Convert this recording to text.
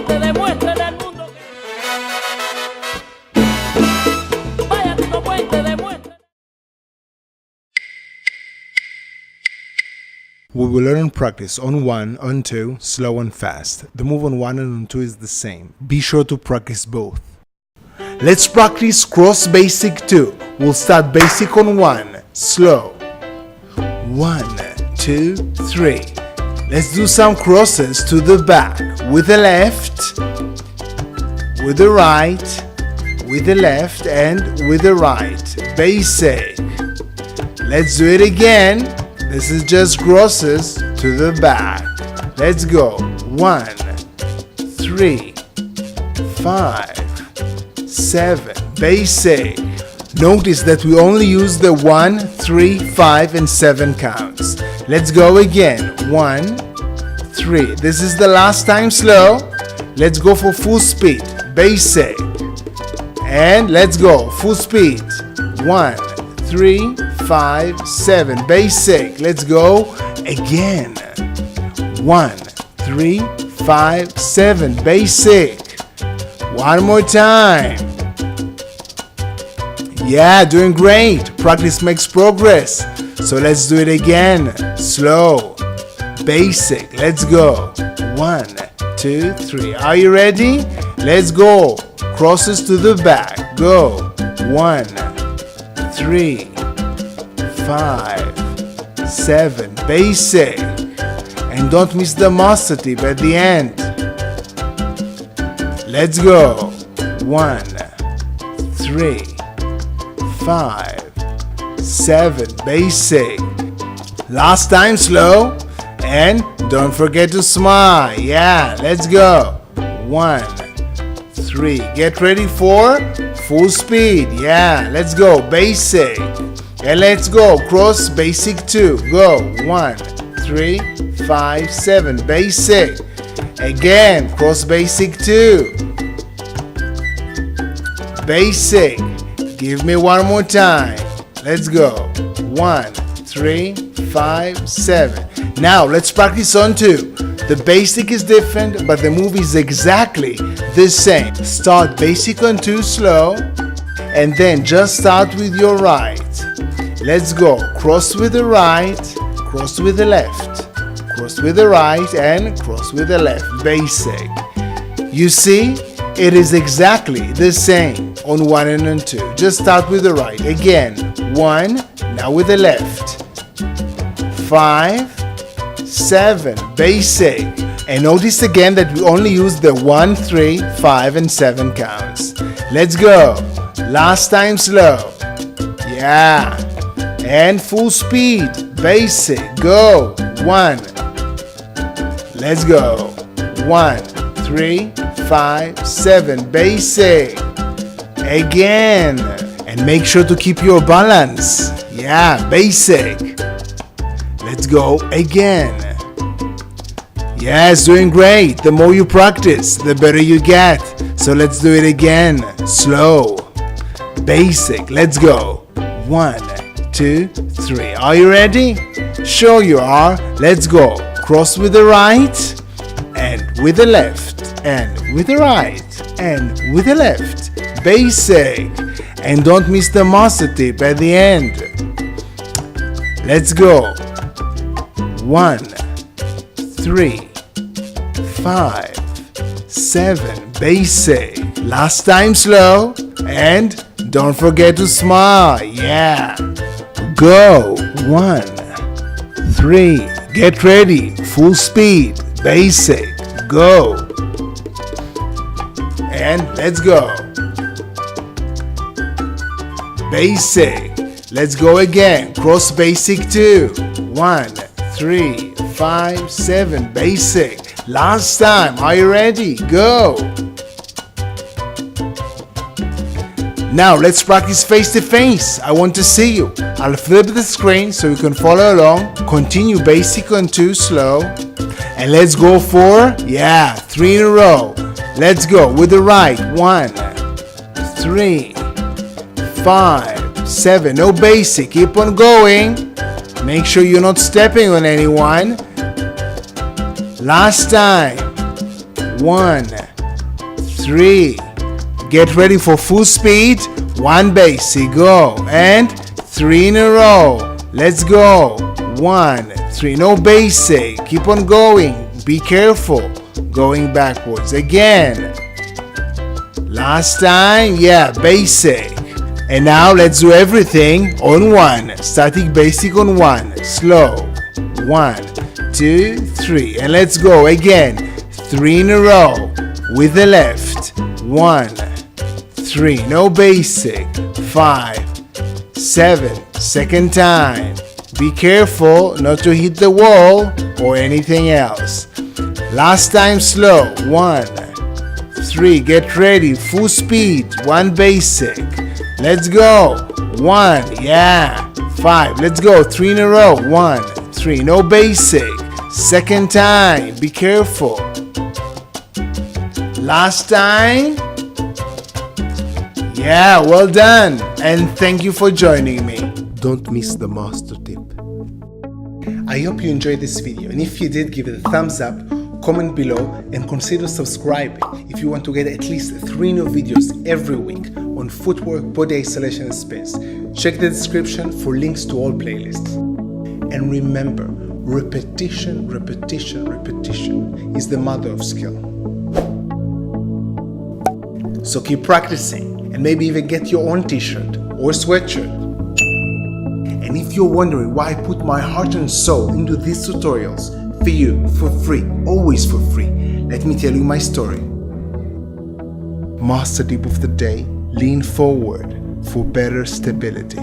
puente, demuéstrale al mundo que... Vaya Tito Puente, demuéstrale. We will learn and practice on 1, on 2, slow and fast. The move on 1 and on 2 is the same. Be sure to practice both. Let's practice cross basic 2. We'll start basic on 1, slow. 1, 2, 3. Let's do some crosses to the back with the left, with the right, with the left and with the right. Basic. Let's do it again. This is just crosses to the back. Let's go. 1, 3, 5, 7. Basic. Notice that we only use the 1, 3, 5 and 7 counts. Let's go again. 1, 3. This is the last time slow. Let's go for full speed. Basic. And let's go. Full speed. 1, 3, 5, 7. Basic. Let's go again. 1, 3, 5, 7. Basic. One more time. Yeah, doing great. Practice makes progress. So let's do it again. Slow. Basic. Let's go. 1, 2, 3. Are you ready? Let's go. Crosses to the back. Go. 1, 3, 5, 7. Basic. And don't miss the master tip at the end. Let's go. 1, 3, 5, 7. Basic. Last time slow. And don't forget to smile. Yeah, let's go. 1, 3. Get ready for full speed. Yeah, let's go. Basic. And let's go. Cross basic 2. Go. 1, 3, 5, 7. Basic. Again. Cross basic 2. Basic. Give me one more time. Let's go. 1, 3, 5, 7. Now let's practice on 2. The basic is different, but the move is exactly the same. Start basic on 2 slow, and then just start with your right. Let's go. Cross with the right, cross with the left, cross with the right, and cross with the left. Basic. You see, it is exactly the same on 1 and on 2. Just start with the right. Again, 1, now with the left. 5, 7. Basic. And notice again that we only use the 1, 3, 5 and 7 counts. Let's go. Last time slow. Yeah. And full speed. Basic. Go. 1. Let's go. 1, 3, 5, 7. Basic. Again. And make sure to keep your balance. Yeah. Basic. Let's go again. Yes, doing great. The more you practice, the better you get. So let's do it again. Slow. Basic. Let's go. 1, 2, 3. Are you ready? Sure you are. Let's go. Cross with the right and with the left and with the right and with the left. Basic. And don't miss the master tip at the end. Let's go. 1, 3, 5, 7. Basic. Last time slow. And don't forget to smile. Yeah. Go. 1, 3. Get ready. Full speed. Basic. Go. And let's go. Basic. Let's go again. Cross basic 2. 1, 3, 5, 7. Basic. Last time. Are you ready? Go. Now let's practice face to face. I want to see you. I'll flip the screen so you can follow along. Continue basic on 2 slow. And let's go for, 3 in a row. Let's go with the right. 1, 3, 5, 7. No basic. Keep on going. Make sure you're not stepping on anyone. Last time. 1, 3. Get ready for full speed. 1 basic, go. And 3 in a row. Let's go. 1, 3, no basic. Keep on going. Be careful. Going backwards again. Last time, yeah, basic. And now let's do everything on 1. Static basic on 1. Slow. 1, 2, 3. And let's go again. 3 in a row with the left. 1, 3, no basic. 5, 7, second time. Be careful not to hit the wall or anything else. Last time slow. 1, 3, get ready, full speed. 1 basic. Let's go. 1, yeah. 5, let's go. 3 in a row. 1, 3, no basic. Second time, be careful. Last time. Yeah, well done. And thank you for joining me. Don't miss the master tip. I hope you enjoyed this video, and if you did, give it a thumbs up, comment below, and consider subscribing if you want to get at least 3 new videos every week on footwork, body isolation, and space. Check the description for links to all playlists. And remember, repetition, repetition, repetition is the mother of skill. So keep practicing, and maybe even get your own t-shirt or sweatshirt. And if you're wondering why I put my heart and soul into these tutorials for you, for free, always for free, let me tell you my story. Master tip of the day: lean forward for better stability.